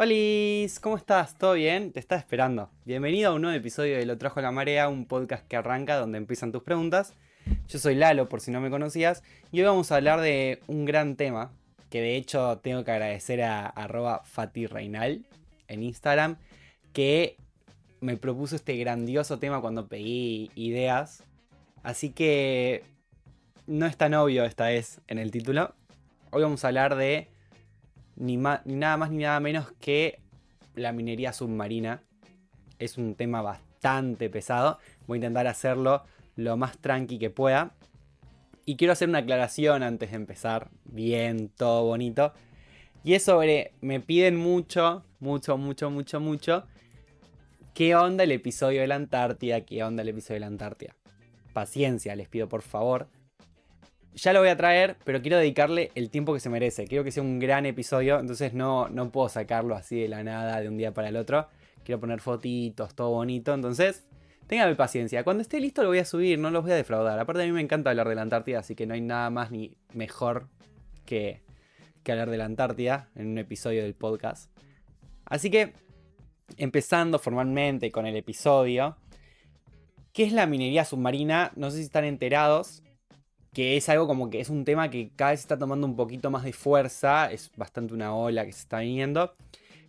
Olis, ¿cómo estás? ¿Todo bien? Te estaba esperando. Bienvenido a un nuevo episodio de Lo Trajo la Marea, un podcast que arranca donde empiezan tus preguntas. Yo soy Lalo, por si no me conocías, y hoy vamos a hablar de un gran tema, que de hecho tengo que agradecer a @fatirreinal en Instagram, que me propuso este grandioso tema cuando pedí ideas. Así que no es tan obvio esta vez en el título. Hoy vamos a hablar de ni nada más ni nada menos que la minería submarina. Es un tema bastante pesado. Voy a intentar hacerlo lo más tranqui que pueda. Y quiero hacer una aclaración antes de empezar. Bien, todo bonito. Y es sobre, me piden mucho, mucho. ¿Qué onda el episodio de la Antártida? ¿Qué onda el episodio de la Antártida? Paciencia, les pido por favor. Ya lo voy a traer, pero quiero dedicarle el tiempo que se merece. Quiero que sea un gran episodio, entonces no puedo sacarlo así de la nada, de un día para el otro. Quiero poner fotitos, todo bonito, entonces téngame paciencia. Cuando esté listo lo voy a subir, no los voy a defraudar. Aparte a mí me encanta hablar de la Antártida, así que no hay nada más ni mejor que, que hablar de la Antártida en un episodio del podcast. Así que, empezando formalmente con el episodio, ¿qué es la minería submarina? No sé si están enterados, que es algo como que es un tema que cada vez está tomando un poquito más de fuerza, es bastante una ola que se está viniendo.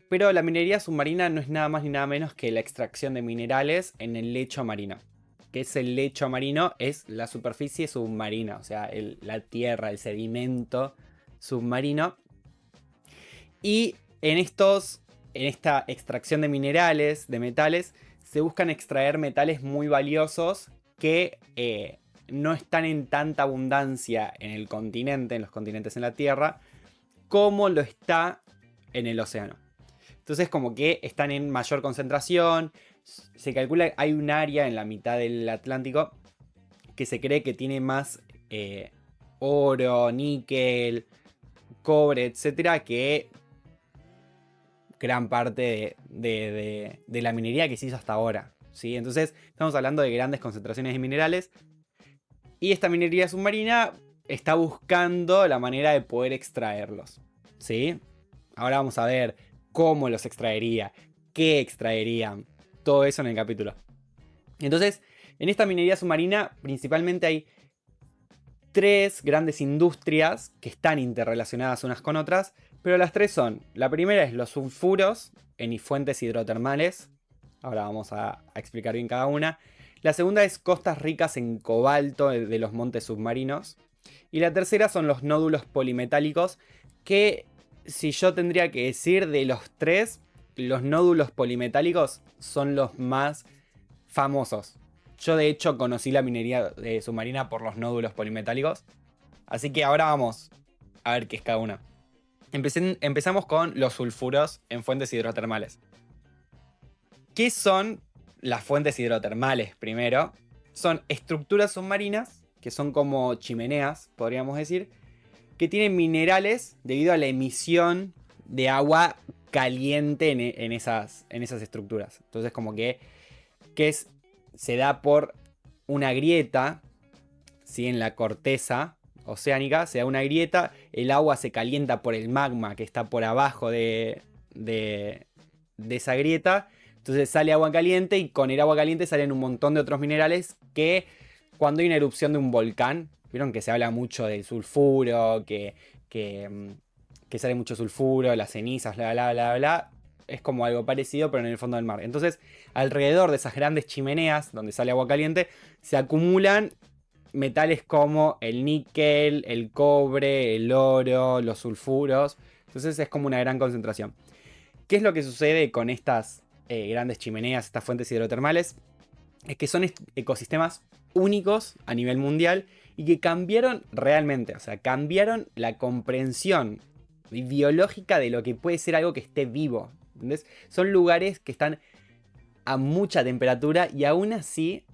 Pero la minería submarina no es nada más ni nada menos que la extracción de minerales en el lecho marino. ¿Qué es el lecho marino? Es la superficie submarina, o sea, la tierra, el sedimento submarino. Y en esta extracción de minerales, de metales, se buscan extraer metales muy valiosos que no están en tanta abundancia en el continente, en los continentes en la Tierra, como lo está en el océano. Entonces como que están en mayor concentración. Se calcula que hay un área en la mitad del Atlántico que se cree que tiene más oro, níquel, cobre, etcétera, que gran parte de la minería que se hizo hasta ahora, ¿sí? Entonces estamos hablando de grandes concentraciones de minerales. Y esta minería submarina está buscando la manera de poder extraerlos, ¿sí? Ahora vamos a ver cómo los extraería, qué extraerían, todo eso en el capítulo. Entonces, en esta minería submarina principalmente hay tres grandes industrias que están interrelacionadas unas con otras, pero las tres son, la primera es los sulfuros en fuentes hidrotermales, ahora vamos a explicar bien cada una. La segunda es costas ricas en cobalto de los montes submarinos. Y la tercera son los nódulos polimetálicos, que si yo tendría que decir de los tres, los nódulos polimetálicos son los más famosos. Yo de hecho conocí la minería submarina por los nódulos polimetálicos. Así que ahora vamos a ver qué es cada una. Empezamos con los sulfuros en fuentes hidrotermales. ¿Qué son las fuentes hidrotermales primero? Son estructuras submarinas, que son como chimeneas, podríamos decir, que tienen minerales debido a la emisión de agua caliente en esas estructuras. Entonces como que se da por una grieta, ¿sí? En la corteza oceánica se da una grieta, el agua se calienta por el magma que está por abajo de esa grieta. Entonces sale agua caliente y con el agua caliente salen un montón de otros minerales que cuando hay una erupción de un volcán, vieron que se habla mucho del sulfuro, que sale mucho sulfuro, las cenizas, bla. Es como algo parecido, pero en el fondo del mar. Entonces, alrededor de esas grandes chimeneas donde sale agua caliente, se acumulan metales como el níquel, el cobre, el oro, los sulfuros. Entonces es como una gran concentración. ¿Qué es lo que sucede con estas grandes chimeneas, estas fuentes hidrotermales? Es que son ecosistemas únicos a nivel mundial y que cambiaron realmente, o sea, cambiaron la comprensión biológica de lo que puede ser algo que esté vivo. ¿Entendés? Son lugares que están a mucha temperatura y aún así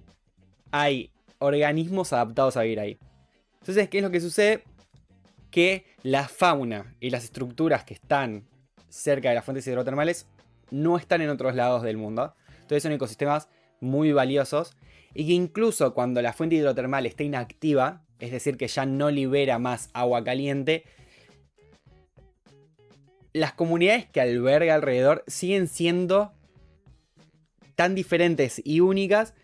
hay organismos adaptados a vivir ahí. Entonces, ¿qué es lo que sucede? Que la fauna y las estructuras que están cerca de las fuentes hidrotermales no están en otros lados del mundo. Entonces son ecosistemas muy valiosos y que incluso cuando la fuente hidrotermal está inactiva, es decir, que ya no libera más agua caliente, las comunidades que alberga alrededor siguen siendo tan diferentes y únicas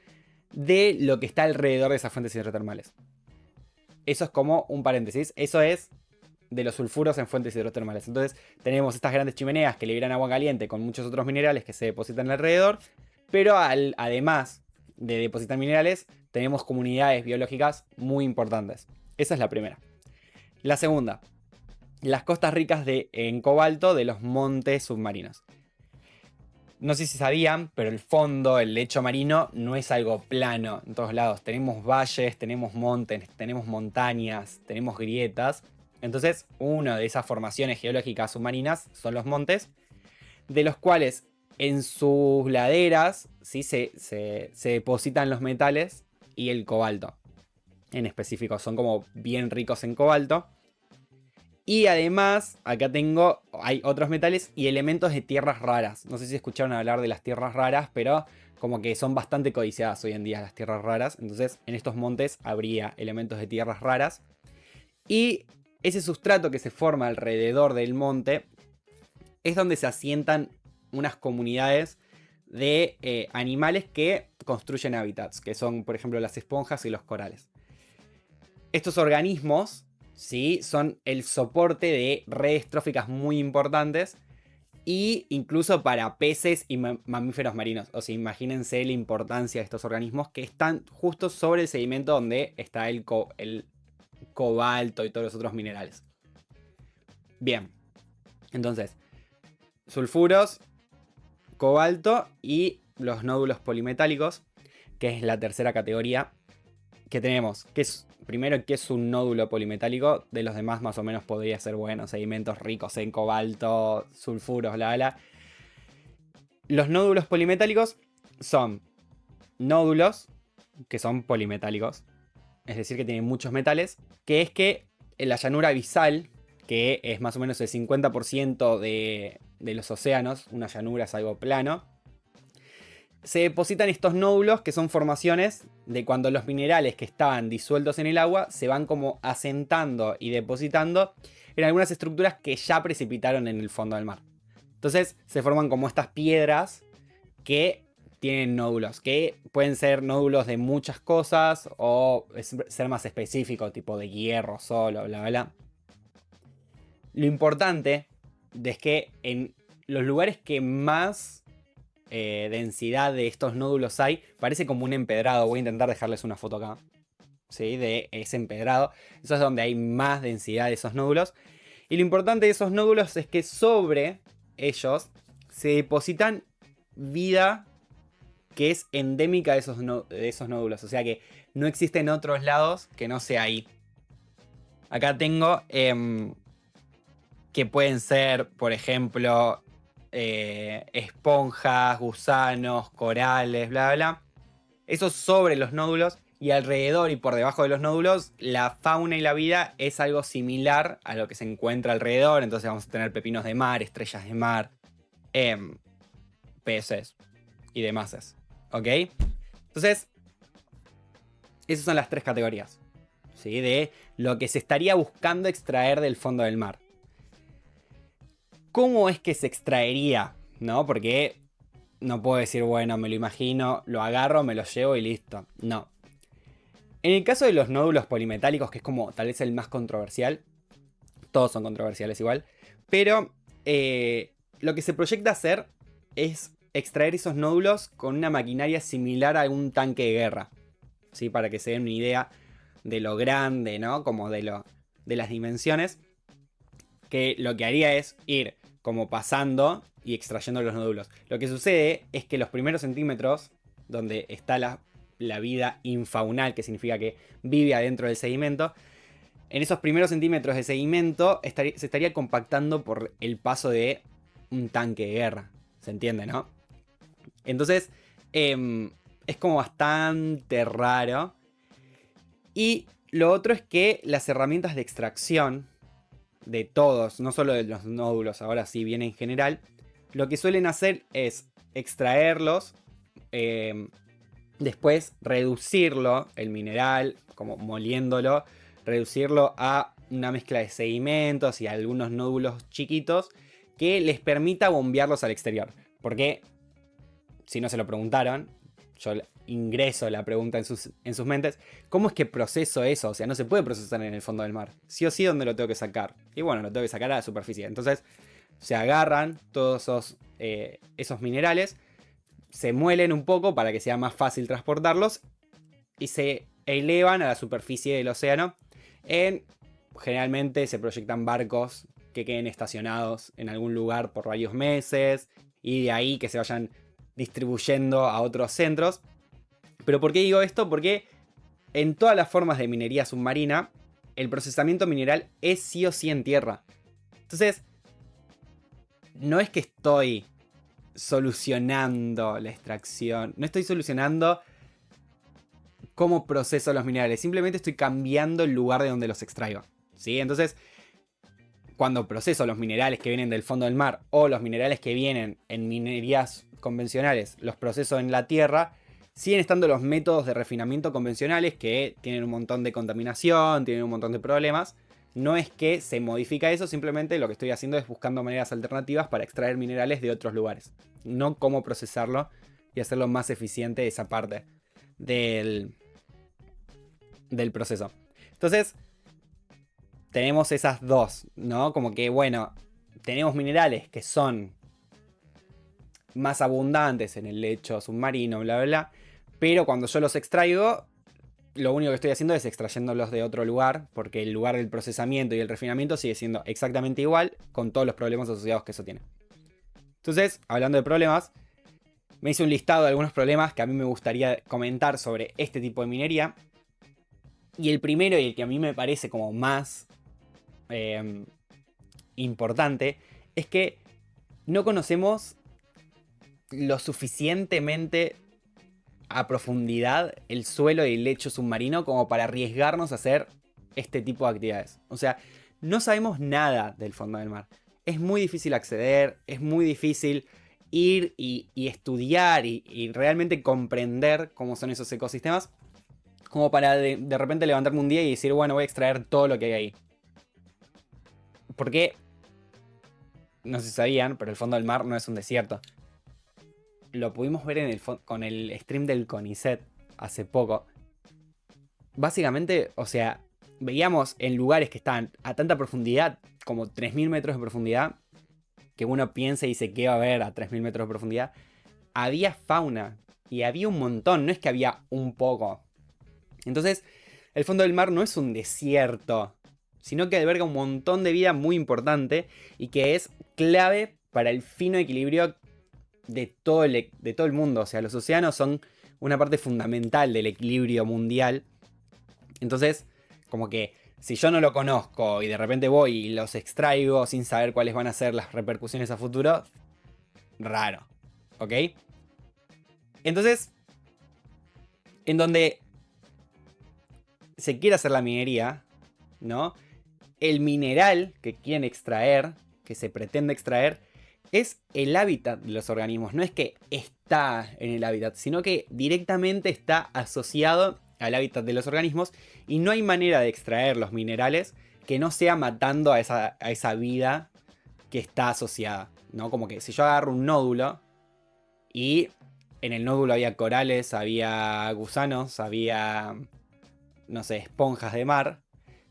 de lo que está alrededor de esas fuentes hidrotermales. Eso es como un paréntesis. Eso es de los sulfuros en fuentes hidrotermales. Entonces tenemos estas grandes chimeneas que liberan agua caliente con muchos otros minerales que se depositan alrededor. Pero además de depositar minerales, tenemos comunidades biológicas muy importantes. Esa es la primera. La segunda, las costas ricas en cobalto de los montes submarinos. No sé si sabían, pero el fondo, el lecho marino, no es algo plano en todos lados. Tenemos valles, tenemos montes, tenemos montañas, tenemos grietas. Entonces, una de esas formaciones geológicas submarinas son los montes, de los cuales en sus laderas ¿sí? se depositan los metales y el cobalto. En específico, son como bien ricos en cobalto. Y además, acá hay otros metales y elementos de tierras raras. No sé si escucharon hablar de las tierras raras, pero como que son bastante codiciadas hoy en día las tierras raras. Entonces, en estos montes habría elementos de tierras raras. Y ese sustrato que se forma alrededor del monte es donde se asientan unas comunidades de animales que construyen hábitats, que son, por ejemplo, las esponjas y los corales. Estos organismos ¿sí? Son el soporte de redes tróficas muy importantes y incluso para peces y mamíferos marinos. O sea, imagínense la importancia de estos organismos que están justo sobre el sedimento donde está el cobalto y todos los otros minerales. Bien, entonces, sulfuros, cobalto y los nódulos polimetálicos, que es la tercera categoría que tenemos, que es primero, ¿qué es un nódulo polimetálico? De los demás más o menos podría ser, bueno, sedimentos ricos en cobalto, sulfuros, bla. Los nódulos polimetálicos son nódulos que son polimetálicos, es decir, que tienen muchos metales, que es que en la llanura abisal, que es más o menos el 50% de los océanos, una llanura es algo plano, se depositan estos nódulos que son formaciones de cuando los minerales que estaban disueltos en el agua se van como asentando y depositando en algunas estructuras que ya precipitaron en el fondo del mar. Entonces se forman como estas piedras que tienen nódulos, que pueden ser nódulos de muchas cosas o ser más específico, tipo de hierro solo, bla. Lo importante es que en los lugares que más densidad de estos nódulos hay, parece como un empedrado. Voy a intentar dejarles una foto acá, ¿sí? De ese empedrado. Eso es donde hay más densidad de esos nódulos. Y lo importante de esos nódulos es que sobre ellos se depositan vida que es endémica de esos nódulos. O sea que no existe en otros lados que no sea ahí. Acá tengo que pueden ser, por ejemplo, esponjas, gusanos, corales, bla. Eso sobre los nódulos, y alrededor y por debajo de los nódulos la fauna y la vida es algo similar a lo que se encuentra alrededor. Entonces vamos a tener pepinos de mar, estrellas de mar, peces y demás. ¿Ok? Entonces, esas son las tres categorías, ¿sí? De lo que se estaría buscando extraer del fondo del mar. ¿Cómo es que se extraería? ¿No? Porque no puedo decir, bueno, me lo imagino, lo agarro, me lo llevo y listo. No. En el caso de los nódulos polimetálicos, que es como tal vez el más controversial, todos son controversiales igual, pero lo que se proyecta hacer es extraer esos nódulos con una maquinaria similar a un tanque de guerra, ¿sí? Para que se den una idea de lo grande, ¿no? Como de las dimensiones. Que lo que haría es ir como pasando y extrayendo los nódulos. Lo que sucede es que los primeros centímetros, donde está la vida infaunal, que significa que vive adentro del sedimento, en esos primeros centímetros de sedimento se estaría compactando por el paso de un tanque de guerra. ¿Se entiende, no? Entonces, es como bastante raro. Y lo otro es que las herramientas de extracción de todos, no solo de los nódulos, ahora sí bien en general, lo que suelen hacer es extraerlos, después reducirlo, el mineral, como moliéndolo, reducirlo a una mezcla de sedimentos y algunos nódulos chiquitos que les permita bombearlos al exterior. Porque, si no se lo preguntaron, yo ingreso la pregunta en sus mentes, ¿cómo es que proceso eso? O sea, no se puede procesar en el fondo del mar. Sí o sí, ¿dónde lo tengo que sacar? Y bueno, lo tengo que sacar a la superficie. Entonces, se agarran todos esos minerales, se muelen un poco para que sea más fácil transportarlos y se elevan a la superficie del océano. Generalmente se proyectan barcos que queden estacionados en algún lugar por varios meses y de ahí que se vayan distribuyendo a otros centros. ¿Pero por qué digo esto? Porque en todas las formas de minería submarina, el procesamiento mineral es sí o sí en tierra. Entonces, no es que estoy solucionando la extracción, no estoy solucionando cómo proceso los minerales, simplemente estoy cambiando el lugar de donde los extraigo, ¿sí? Entonces, cuando proceso los minerales que vienen del fondo del mar o los minerales que vienen en minerías convencionales, los proceso en la tierra, siguen estando los métodos de refinamiento convencionales que tienen un montón de contaminación, tienen un montón de problemas. No es que se modifica eso, simplemente lo que estoy haciendo es buscando maneras alternativas para extraer minerales de otros lugares. No cómo procesarlo y hacerlo más eficiente esa parte del proceso. Entonces, tenemos esas dos, ¿no? Como que, bueno, tenemos minerales que son más abundantes en el lecho submarino, bla, bla, bla. Pero cuando yo los extraigo, lo único que estoy haciendo es extrayéndolos de otro lugar, porque el lugar del procesamiento y el refinamiento sigue siendo exactamente igual, con todos los problemas asociados que eso tiene. Entonces, hablando de problemas, me hice un listado de algunos problemas que a mí me gustaría comentar sobre este tipo de minería. Y el primero, y el que a mí me parece como más importante, es que no conocemos lo suficientemente a profundidad el suelo y el lecho submarino como para arriesgarnos a hacer este tipo de actividades. O sea, no sabemos nada del fondo del mar. Es muy difícil acceder, es muy difícil ir y estudiar y realmente comprender cómo son esos ecosistemas, como para de repente levantarme un día y decir, bueno, voy a extraer todo lo que hay ahí. Porque, no sé si sabían, pero el fondo del mar no es un desierto. Lo pudimos ver con el stream del CONICET hace poco. Básicamente, o sea, veíamos en lugares que están a tanta profundidad, como 3000 metros de profundidad, que uno piensa y dice que va a haber a 3000 metros de profundidad, había fauna y había un montón, no es que había un poco. Entonces, el fondo del mar no es un desierto, sino que alberga un montón de vida muy importante y que es clave para el fino equilibrio de todo el mundo. O sea, los océanos son una parte fundamental del equilibrio mundial. Entonces, como que si yo no lo conozco y de repente voy y los extraigo sin saber cuáles van a ser las repercusiones a futuro, raro, ¿ok? Entonces, en donde se quiere hacer la minería, ¿no? El mineral que quieren extraer, que se pretende extraer, es el hábitat de los organismos. No es que está en el hábitat, sino que directamente está asociado al hábitat de los organismos y no hay manera de extraer los minerales que no sea matando a esa vida que está asociada, ¿no? Como que si yo agarro un nódulo y en el nódulo había corales, había gusanos, había, no sé, esponjas de mar,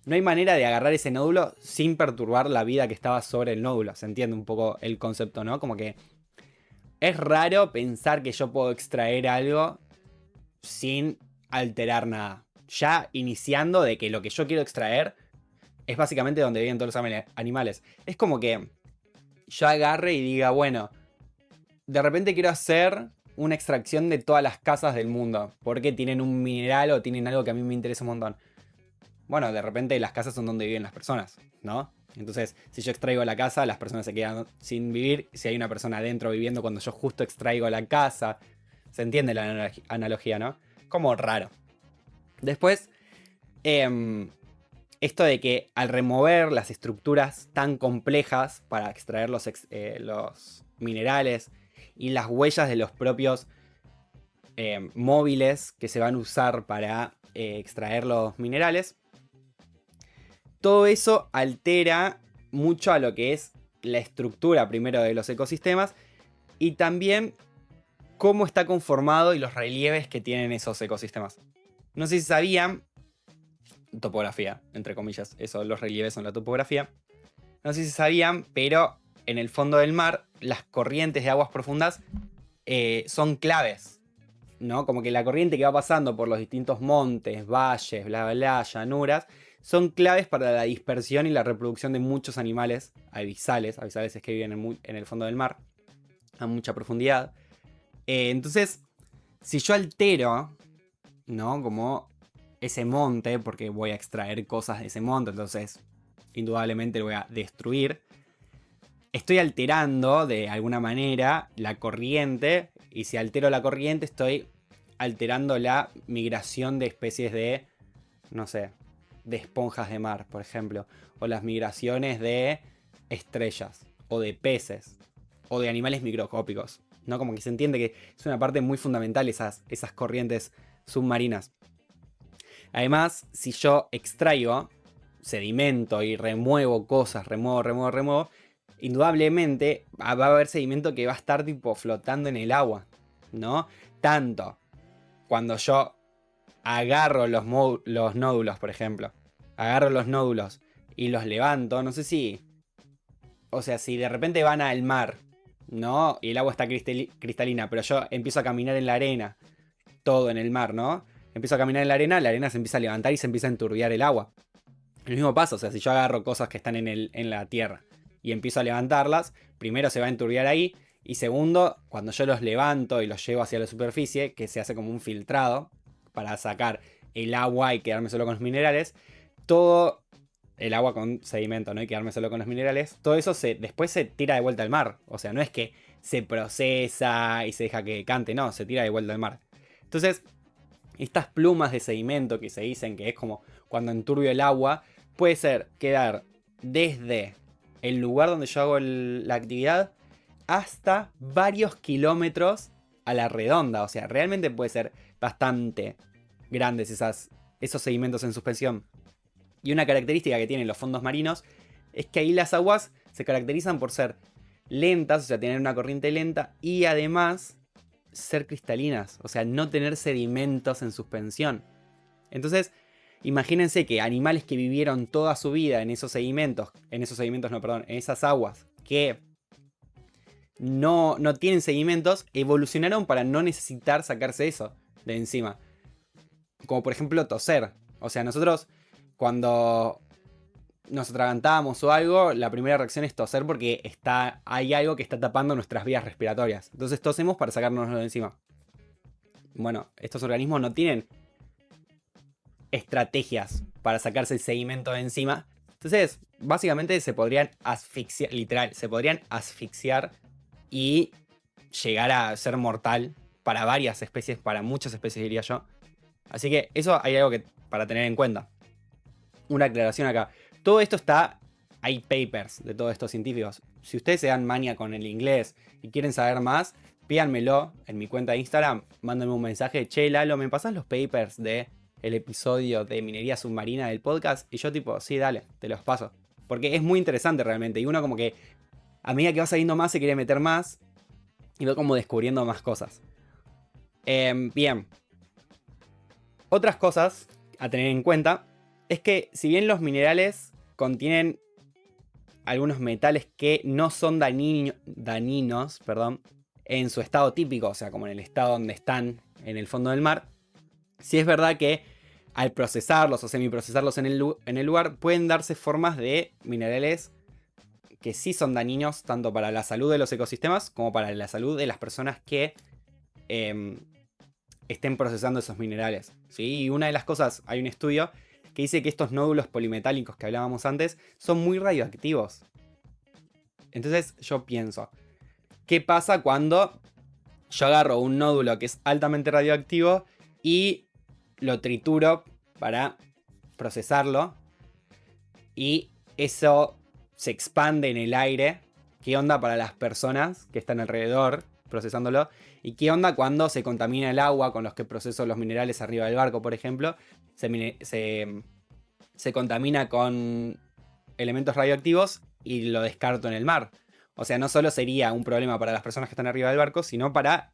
no hay manera de agarrar ese nódulo sin perturbar la vida que estaba sobre el nódulo. Se entiende un poco el concepto, ¿no? Como que es raro pensar que yo puedo extraer algo sin alterar nada. Ya iniciando de que lo que yo quiero extraer es básicamente donde viven todos los animales. Es como que yo agarre y diga, bueno, de repente quiero hacer una extracción de todas las casas del mundo, porque tienen un mineral o tienen algo que a mí me interesa un montón. Bueno, de repente las casas son donde viven las personas, ¿no? Entonces, si yo extraigo la casa, las personas se quedan sin vivir. Si hay una persona adentro viviendo cuando yo justo extraigo la casa, se entiende la analogía, ¿no? Como raro. Después, esto de que al remover las estructuras tan complejas para extraer los minerales y las huellas de los propios móviles que se van a usar para extraer los minerales, todo eso altera mucho a lo que es la estructura primero de los ecosistemas y también cómo está conformado y los relieves que tienen esos ecosistemas. No sé si sabían, topografía, entre comillas, eso, los relieves son la topografía. No sé si sabían, pero en el fondo del mar, las corrientes de aguas profundas son claves, ¿no? Como que la corriente que va pasando por los distintos montes, valles, bla, bla, llanuras, son claves para la dispersión y la reproducción de muchos animales abisales. Abisales es que viven en el fondo del mar, a mucha profundidad. Entonces, si yo altero, ¿no? Como ese monte, porque voy a extraer cosas de ese monte, entonces indudablemente lo voy a destruir. Estoy alterando de alguna manera la corriente, y si altero la corriente estoy alterando la migración de especies de, no sé, de esponjas de mar, por ejemplo, o las migraciones de estrellas, o de peces, o de animales microscópicos, ¿no? Como que se entiende que es una parte muy fundamental esas corrientes submarinas. Además, si yo extraigo sedimento y remuevo cosas, remuevo, indudablemente va a haber sedimento que va a estar tipo flotando en el agua, ¿no? Tanto cuando yo agarro los nódulos, por ejemplo, agarro los nódulos y los levanto, no sé si, o sea, si de repente van al mar, ¿no? Y el agua está cristalina, pero yo empiezo a caminar en la arena, todo en el mar, ¿no? Empiezo a caminar en la arena se empieza a levantar y se empieza a enturbiar el agua. El mismo pasa, o sea, si yo agarro cosas que están en la tierra y empiezo a levantarlas, primero se va a enturbiar ahí, y segundo, cuando yo los levanto y los llevo hacia la superficie, que se hace como un filtrado para sacar el agua y quedarme solo con los minerales, todo el agua con sedimento, ¿no? Y quedarme solo con los minerales, todo eso después se tira de vuelta al mar. O sea, no es que se procesa y se deja que cante, no, se tira de vuelta al mar. Entonces, estas plumas de sedimento que se dicen que es como cuando enturbio el agua, puede ser quedar desde el lugar donde yo hago la actividad hasta varios kilómetros a la redonda. O sea, realmente puede ser bastante grandes esos sedimentos en suspensión. Y una característica que tienen los fondos marinos es que ahí las aguas se caracterizan por ser lentas, o sea, tener una corriente lenta, y además ser cristalinas, o sea, no tener sedimentos en suspensión. Entonces, imagínense que animales que vivieron toda su vida en esas aguas que no tienen sedimentos, evolucionaron para no necesitar sacarse eso de encima. Como por ejemplo toser. O sea, nosotros cuando nos atragantamos o algo, la primera reacción es toser porque hay algo que está tapando nuestras vías respiratorias. Entonces tosemos para sacárnoslo de encima. Bueno, estos organismos no tienen estrategias para sacarse el sedimento de encima. Entonces, básicamente se podrían asfixiar, literal, se podrían asfixiar y llegar a ser mortal para varias especies, para muchas especies diría yo. Así que eso hay algo que para tener en cuenta. Una aclaración acá. Todo esto hay papers de todos estos científicos. Si ustedes se dan maña con el inglés y quieren saber más, pídanmelo en mi cuenta de Instagram. Mándenme un mensaje. Che, Lalo, ¿me pasas los papers del episodio de minería submarina del podcast? Y yo tipo, sí, dale, te los paso. Porque es muy interesante realmente. Y uno como que a medida que va saliendo más se quiere meter más. Y va como descubriendo más cosas. Bien. Otras cosas a tener en cuenta es que si bien los minerales contienen algunos metales que no son dañinos, en su estado típico, o sea, como en el estado donde están en el fondo del mar, sí es verdad que al procesarlos o semiprocesarlos en el lugar pueden darse formas de minerales que sí son dañinos tanto para la salud de los ecosistemas como para la salud de las personas que estén procesando esos minerales, ¿sí? Y una de las cosas, hay un estudio que dice que estos nódulos polimetálicos que hablábamos antes son muy radioactivos. Entonces yo pienso, ¿qué pasa cuando yo agarro un nódulo que es altamente radioactivo y lo trituro para procesarlo y eso se expande en el aire? ¿Qué onda para las personas que están alrededor procesándolo? ¿Y qué onda cuando se contamina el agua con los que proceso los minerales arriba del barco, por ejemplo? Se contamina con elementos radioactivos y lo descarto en el mar. O sea, no solo sería un problema para las personas que están arriba del barco, sino para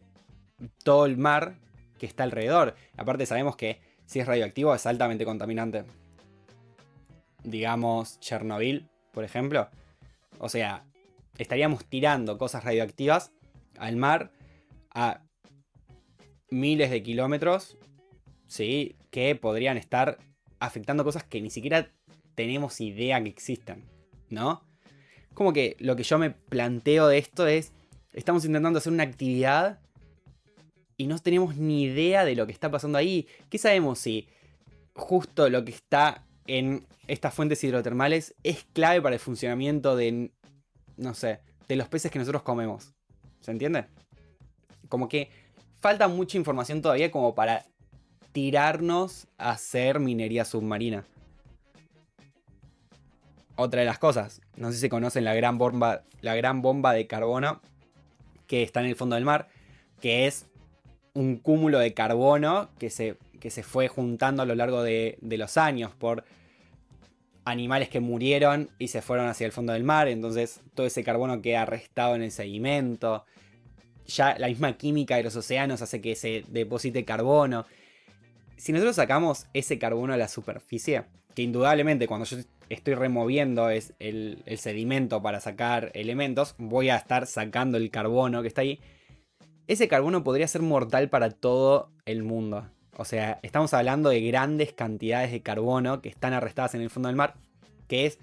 todo el mar que está alrededor. Aparte sabemos que si es radioactivo es altamente contaminante. Digamos Chernobyl, por ejemplo. O sea, estaríamos tirando cosas radioactivas al mar a miles de kilómetros, ¿sí? Que podrían estar afectando cosas que ni siquiera tenemos idea que existen, ¿no? Como que lo que yo me planteo de esto es, estamos intentando hacer una actividad y no tenemos ni idea de lo que está pasando ahí. ¿Qué sabemos si justo lo que está en estas fuentes hidrotermales es clave para el funcionamiento de, no sé, de los peces que nosotros comemos? ¿Se entiende? Como que falta mucha información todavía como para tirarnos a hacer minería submarina. Otra de las cosas, no sé si conocen la gran bomba de carbono que está en el fondo del mar, que es un cúmulo de carbono que se fue juntando a lo largo de los años por animales que murieron y se fueron hacia el fondo del mar. Entonces todo ese carbono queda arrestado en el sedimento. Ya la misma química de los océanos hace que se deposite carbono. Si nosotros sacamos ese carbono a la superficie, que indudablemente cuando yo estoy removiendo el sedimento para sacar elementos, voy a estar sacando el carbono que está ahí. Ese carbono podría ser mortal para todo el mundo. O sea, estamos hablando de grandes cantidades de carbono que están arrestadas en el fondo del mar, que es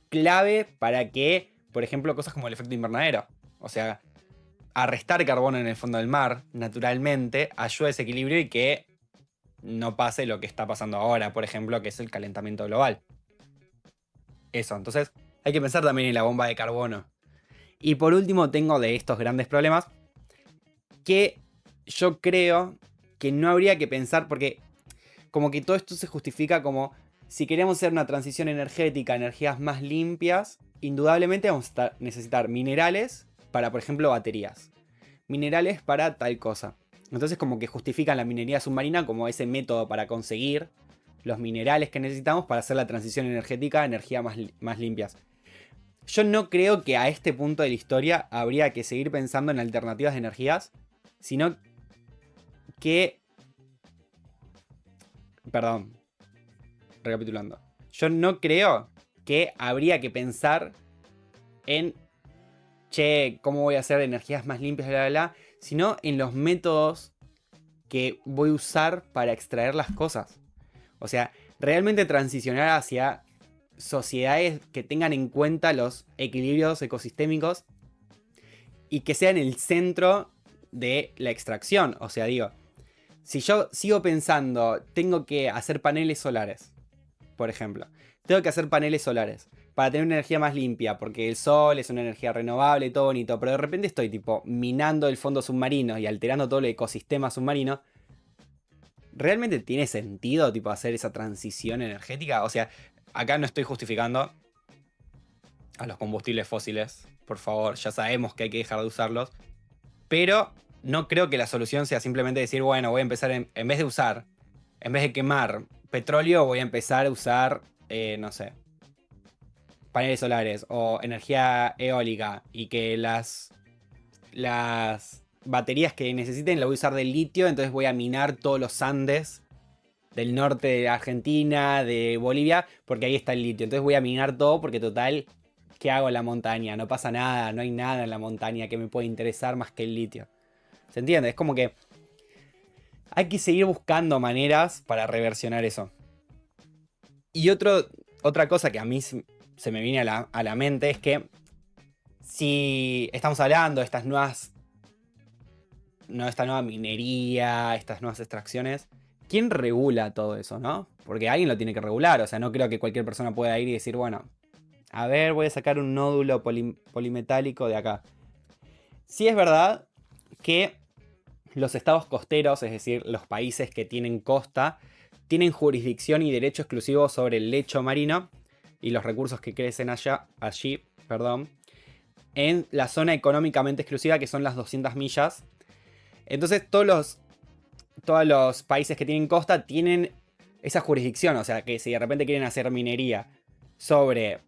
clave para que, por ejemplo, cosas como el efecto invernadero. O sea, arrestar carbono en el fondo del mar, naturalmente, ayuda a ese equilibrio y que no pase lo que está pasando ahora, por ejemplo, que es el calentamiento global. Eso, entonces hay que pensar también en la bomba de carbono. Y por último tengo de estos grandes problemas que yo creo que no habría que pensar, porque como que todo esto se justifica como si queremos hacer una transición energética a energías más limpias, indudablemente vamos a necesitar minerales para, por ejemplo, baterías. Minerales para tal cosa. Entonces como que justifican la minería submarina como ese método para conseguir los minerales que necesitamos para hacer la transición energética a energías más limpias. Yo no creo que a este punto de la historia habría que seguir pensando en alternativas de energías, sino que... Perdón, recapitulando. Yo no creo que habría que pensar en, che, ¿cómo voy a hacer energías más limpias, bla, bla, bla? Sino en los métodos que voy a usar para extraer las cosas. O sea, realmente transicionar hacia sociedades que tengan en cuenta los equilibrios ecosistémicos y que sean el centro de la extracción. O sea, digo, si yo sigo pensando, tengo que hacer paneles solares, por ejemplo. Tengo que hacer paneles solares para tener una energía más limpia, porque el sol es una energía renovable y todo bonito, pero de repente estoy tipo minando el fondo submarino y alterando todo el ecosistema submarino. ¿Realmente tiene sentido tipo hacer esa transición energética? O sea, acá no estoy justificando a los combustibles fósiles, por favor, ya sabemos que hay que dejar de usarlos, pero no creo que la solución sea simplemente decir, bueno, voy a empezar en vez de usar, en vez de quemar petróleo, voy a empezar a usar, no sé, paneles solares o energía eólica y que las baterías que necesiten las voy a usar del litio, entonces voy a minar todos los Andes del norte de Argentina, de Bolivia, porque ahí está el litio. Entonces voy a minar todo porque total, ¿qué hago en la montaña? No pasa nada, no hay nada en la montaña que me pueda interesar más que el litio. ¿Se entiende? Es como que hay que seguir buscando maneras para reversionar eso. Y otra cosa que a mí se me viene a la mente es que si estamos hablando de estas nuevas... No, esta nueva minería, estas nuevas extracciones, ¿quién regula todo eso, no? Porque alguien lo tiene que regular, o sea, no creo que cualquier persona pueda ir y decir, bueno, a ver, voy a sacar un nódulo polimetálico de acá. Sí es verdad que los estados costeros, es decir, los países que tienen costa, tienen jurisdicción y derecho exclusivo sobre el lecho marino y los recursos que crecen allí, en la zona económicamente exclusiva, que son las 200 millas. Entonces todos los países que tienen costa tienen esa jurisdicción. O sea que si de repente quieren hacer minería sobre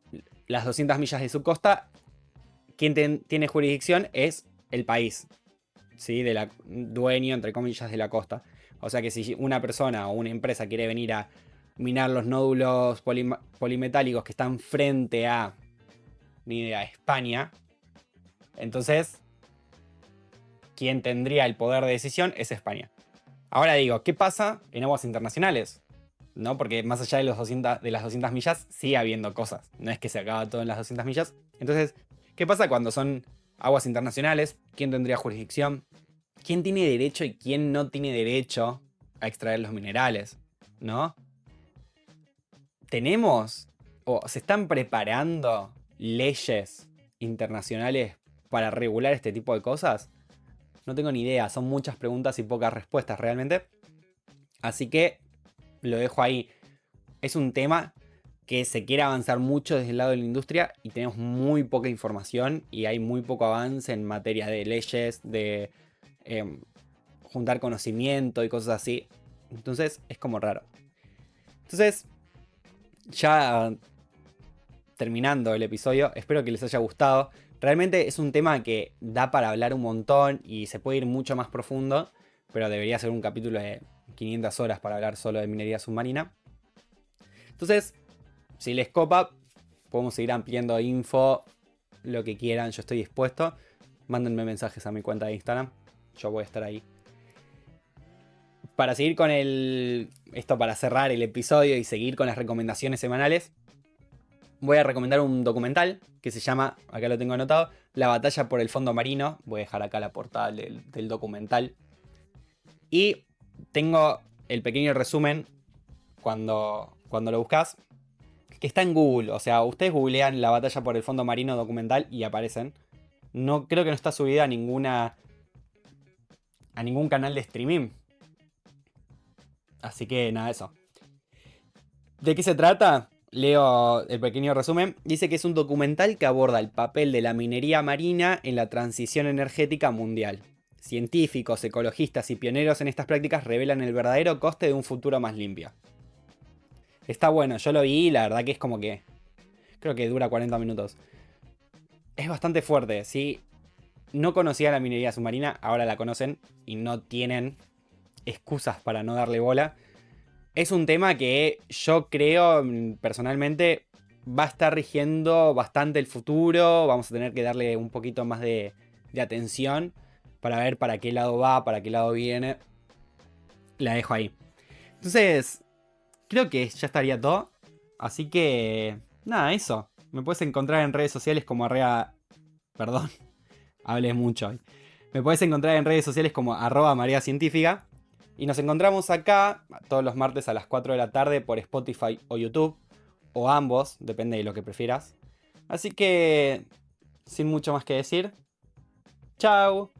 las 200 millas de su costa, quien tiene jurisdicción es el país, ¿sí? Dueño, entre comillas, de la costa. O sea que si una persona o una empresa quiere venir a minar los nódulos polimetálicos que están frente a, ni idea, España, entonces quien tendría el poder de decisión es España. Ahora digo, ¿qué pasa en aguas internacionales? ¿No? Porque más allá de las 200 millas sigue habiendo cosas. No es que se acaba todo en las 200 millas. Entonces, ¿qué pasa cuando son aguas internacionales? ¿Quién tendría jurisdicción? ¿Quién tiene derecho y quién no tiene derecho a extraer los minerales? ¿No? ¿Tenemos o se están preparando leyes internacionales para regular este tipo de cosas? No tengo ni idea, son muchas preguntas y pocas respuestas realmente. Así que lo dejo ahí. Es un tema que se quiere avanzar mucho desde el lado de la industria y tenemos muy poca información y hay muy poco avance en materia de leyes, de juntar conocimiento y cosas así. Entonces es como raro. Entonces, ya terminando el episodio, espero que les haya gustado. Realmente es un tema que da para hablar un montón y se puede ir mucho más profundo, pero debería ser un capítulo de 500 horas para hablar solo de minería submarina. Entonces, si les copa, podemos seguir ampliando info, lo que quieran, yo estoy dispuesto. Mándenme mensajes a mi cuenta de Instagram, yo voy a estar ahí. Para seguir con esto para cerrar el episodio y seguir con las recomendaciones semanales, voy a recomendar un documental que se llama, acá lo tengo anotado, La batalla por el fondo marino. Voy a dejar acá la portada del documental. Y tengo el pequeño resumen cuando lo buscas, que está en Google. O sea, ustedes googlean La batalla por el fondo marino documental y aparecen. No, creo que no está subida a ningún canal de streaming. Así que nada, eso. ¿De qué se trata? Leo el pequeño resumen. Dice que es un documental que aborda el papel de la minería marina en la transición energética mundial. Científicos, ecologistas y pioneros en estas prácticas revelan el verdadero coste de un futuro más limpio. Está bueno, yo lo vi y la verdad que es como que... Creo que dura 40 minutos. Es bastante fuerte, ¿sí? No conocía la minería submarina, ahora la conocen y no tienen excusas para no darle bola. Es un tema que yo creo personalmente va a estar rigiendo bastante el futuro. Vamos a tener que darle un poquito más de atención para ver para qué lado va, para qué lado viene. La dejo ahí. Entonces, creo que ya estaría todo. Así que, nada, eso. Me puedes encontrar en redes sociales como Perdón, hablé mucho hoy. Me puedes encontrar en redes sociales como @mariacientífica. Y nos encontramos acá todos los martes a las 4 de la tarde por Spotify o YouTube. O ambos, depende de lo que prefieras. Así que, sin mucho más que decir. ¡Chao!